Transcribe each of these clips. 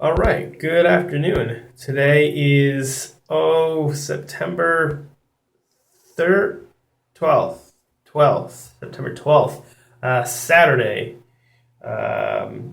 All right, good afternoon. Today is September 3rd, 12th, September 12th, Saturday.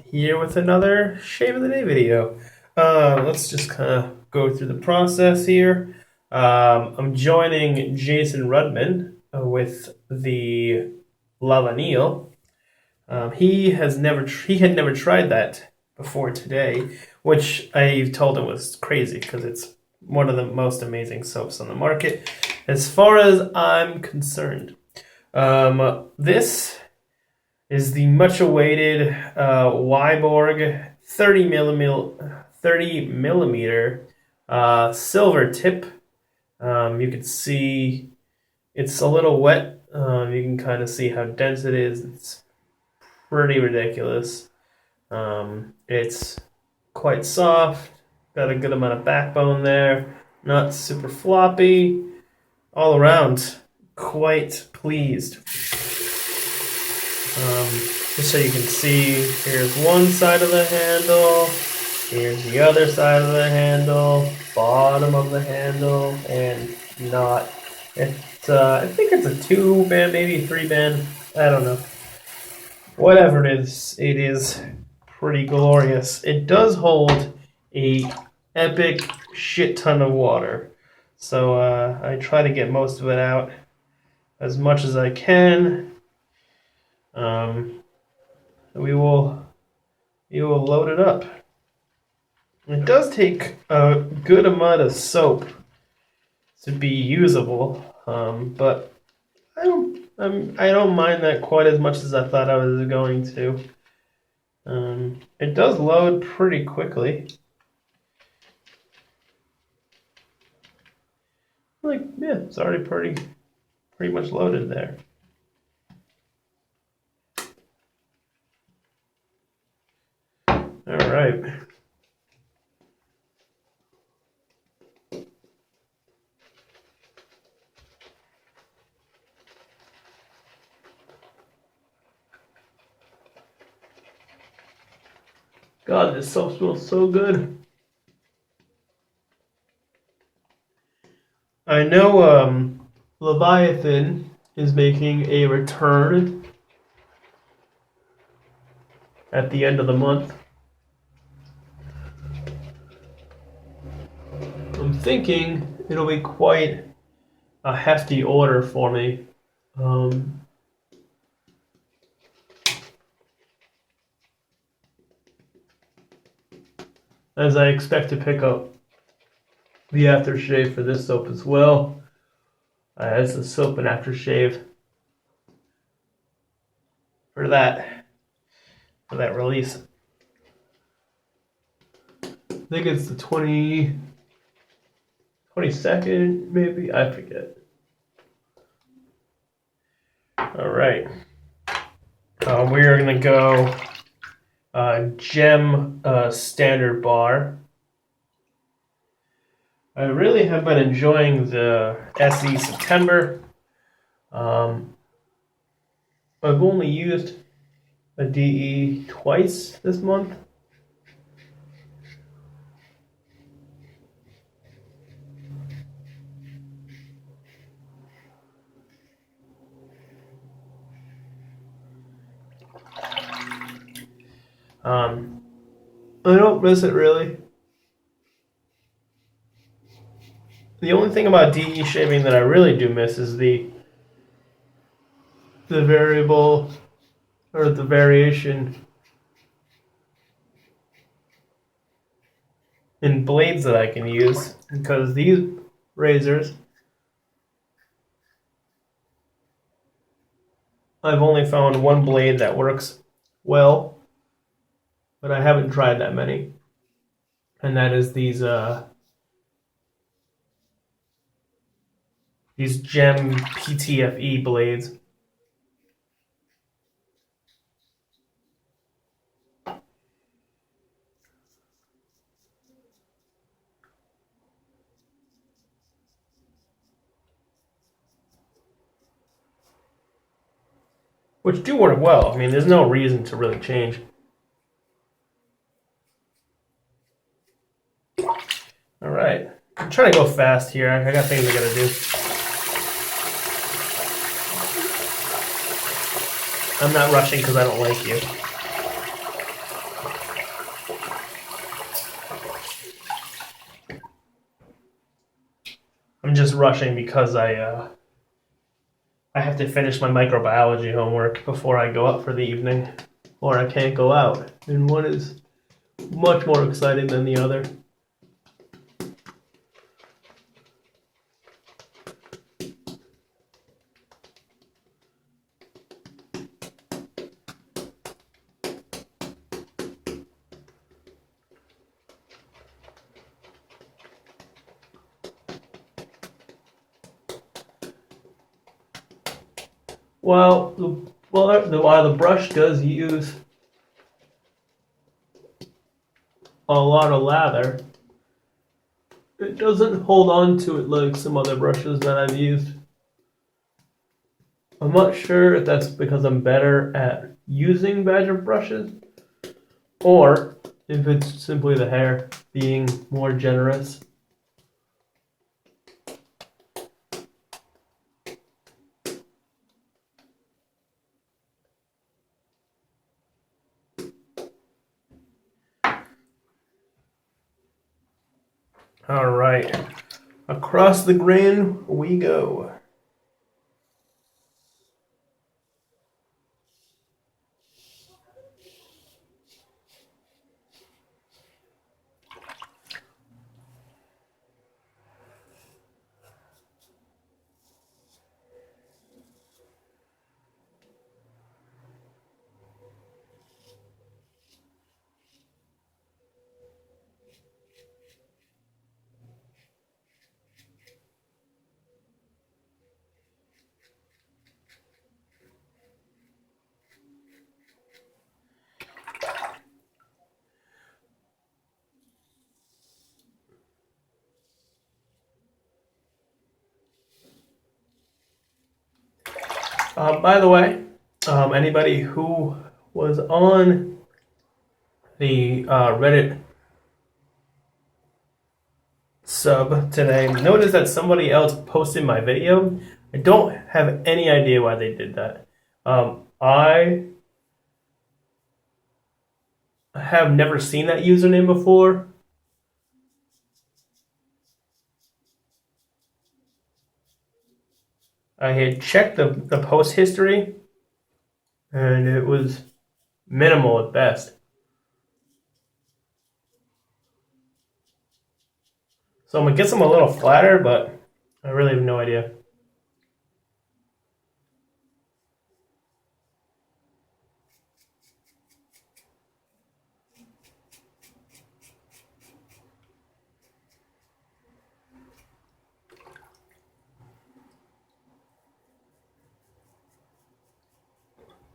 Here with another Shave of the Day video. Let's just kind of go through the process here. I'm joining Jason Rudman with the Lavanille. He had never tried that before today, which I told him was crazy because it's one of the most amazing soaps on the market, as far as I'm concerned. This is the much awaited Wyborg 30 millimeter silver tip. You can see it's a little wet. You can kind of see how dense it is. It's pretty ridiculous. It's quite soft, got a good amount of backbone there, not super floppy. All around, quite pleased. Just so you can see, here's one side of the handle, here's the other side of the handle, bottom of the handle, and not. I think it's a 2-band, maybe 3-band, I don't know. Whatever it is pretty glorious. It does hold a epic shit ton of water. So I try to get most of it out as much as I can. We will load it up. It does take a good amount of soap to be usable, but I don't mind that quite as much as I thought I was going to. It does load pretty quickly. It's already pretty much loaded there. All right. God, this soap smells so good. I know Leviathan is making a return at the end of the month. I'm thinking it'll be quite a hefty order for me. As I expect to pick up the aftershave for this soap as well, as the soap and aftershave for that release. I think it's the 22nd, maybe, I forget. All right, we are gonna go gem standard bar. I really have been enjoying the SE September. I've only used a DE twice this month. I don't miss it really. The only thing about DE shaving that I really do miss is the variable or the variation in blades that I can use, because these razors I've only found one blade that works well, but I haven't tried that many, and that is these Gem PTFE blades. Which do work well. I mean, there's no reason to really change. All right. I'm trying to go fast here. I got things I gotta do. I'm not rushing because I don't like you. I'm just rushing because I have to finish my microbiology homework before I go out for the evening, or I can't go out. And one is much more exciting than the other. While the brush does use a lot of lather, it doesn't hold on to it like some other brushes that I've used. I'm not sure if that's because I'm better at using Badger brushes, or if it's simply the hair being more generous. All right, across the grain we go. By the way, anybody who was on the Reddit sub today, notice that somebody else posted my video. I don't have any idea why they did that. I have never seen that username before. I had checked the post history, and it was minimal at best. So I'm gonna get them a little flatter, but I really have no idea.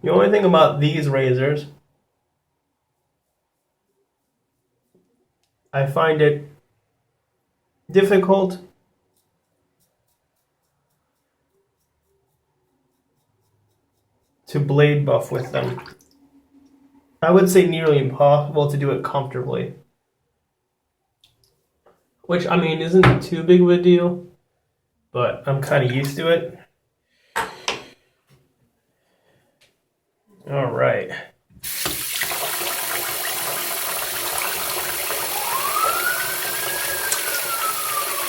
The only thing about these razors, I find it difficult to blade buff with them. I would say nearly impossible to do it comfortably. Which, I mean, isn't too big of a deal, but I'm kind of used to it. All right.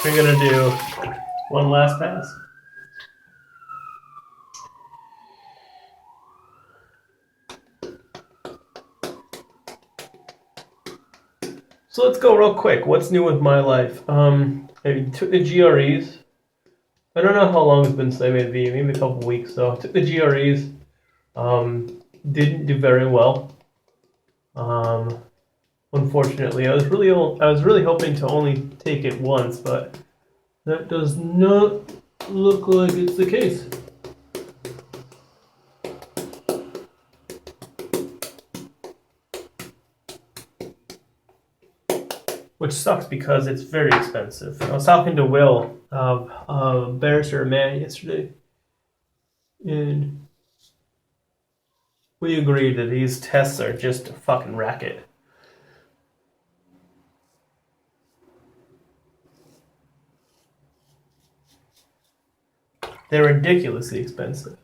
We're gonna do one last pass. So let's go real quick. What's new with my life? I took the GREs. I don't know how long it's been since I made a video, maybe a couple weeks. So I took the GREs. Didn't do very well. Unfortunately, I was really hoping to only take it once, but that does not look like it's the case. Which sucks because it's very expensive. I was talking to Will of Barrister Man yesterday, and we agreed that these tests are just a fucking racket. They're ridiculously expensive.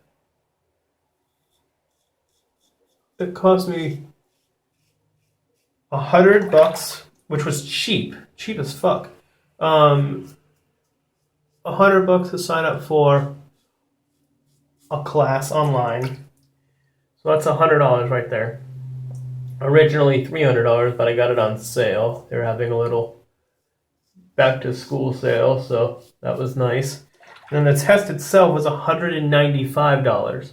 It cost me $100, which was cheap as fuck. $100 to sign up for a class online. So that's $100 right there. Originally $300, but I got it on sale. They were having a little back to school sale, so that was nice. And then the test itself was $195.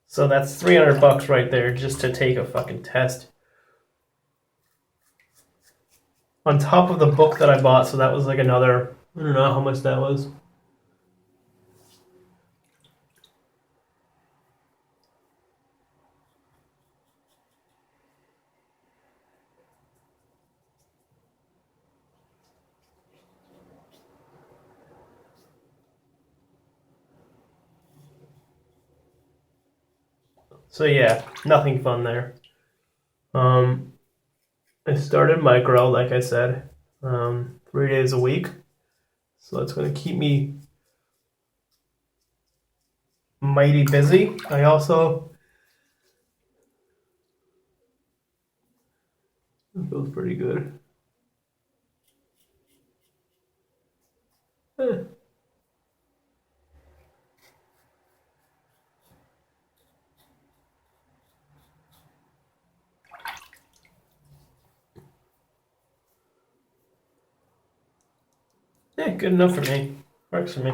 So that's $300 right there just to take a fucking test. On top of the book that I bought, so that was like another, I don't know how much that was. So yeah, nothing fun there. I started micro, like I said, 3 days a week. So that's going to keep me mighty busy. I also, it feels pretty good. Eh. Yeah, good enough for me. Works for me.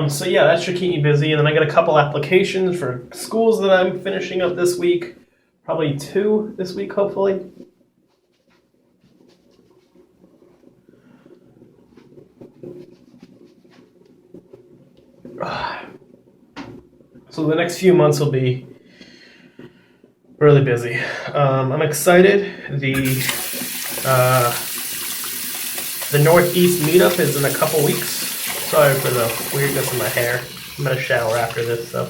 So yeah, that should keep me busy. And then I got a couple applications for schools that I'm finishing up this week. Probably 2 this week, hopefully. So the next few months will be really busy. I'm excited. The Northeast meetup is in a couple weeks. Sorry for the weirdness in my hair. I'm gonna shower after this, so.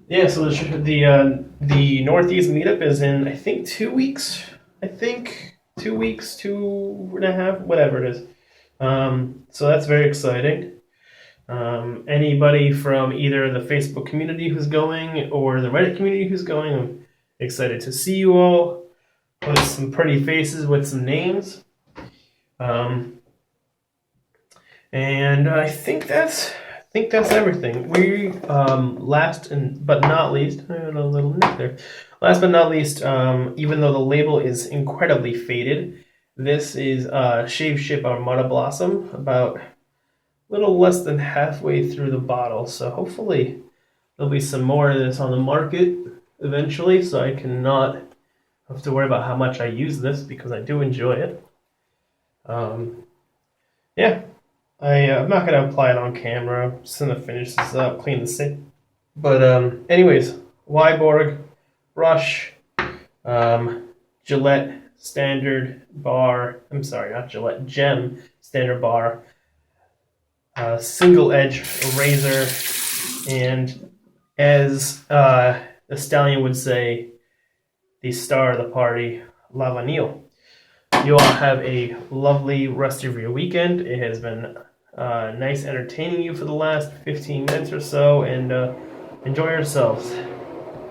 Yeah, so the Northeast meetup is in, I think, 2 weeks. 2 weeks, 2.5, whatever it is. So that's very exciting. Anybody from either the Facebook community who's going or the Reddit community who's going, I'm excited to see you all with some pretty faces with some names. And I think that's everything. We last but not least, I had a little nick there. Last but not least, even though the label is incredibly faded, this is Shave Ship Armada Blossom, about a little less than halfway through the bottle. So hopefully there'll be some more of this on the market eventually, so I can not have to worry about how much I use this because I do enjoy it. Yeah. I'm not going to apply it on camera. I'm just going to finish this up, clean the sink. But anyways, Wyborg brush, Gillette standard bar. I'm sorry, not Gillette, Gem standard bar, single edge razor, and as the stallion would say, the star of the party, Lavanille. You all have a lovely rest of your weekend. It has been nice entertaining you for the last 15 minutes or so, and enjoy yourselves.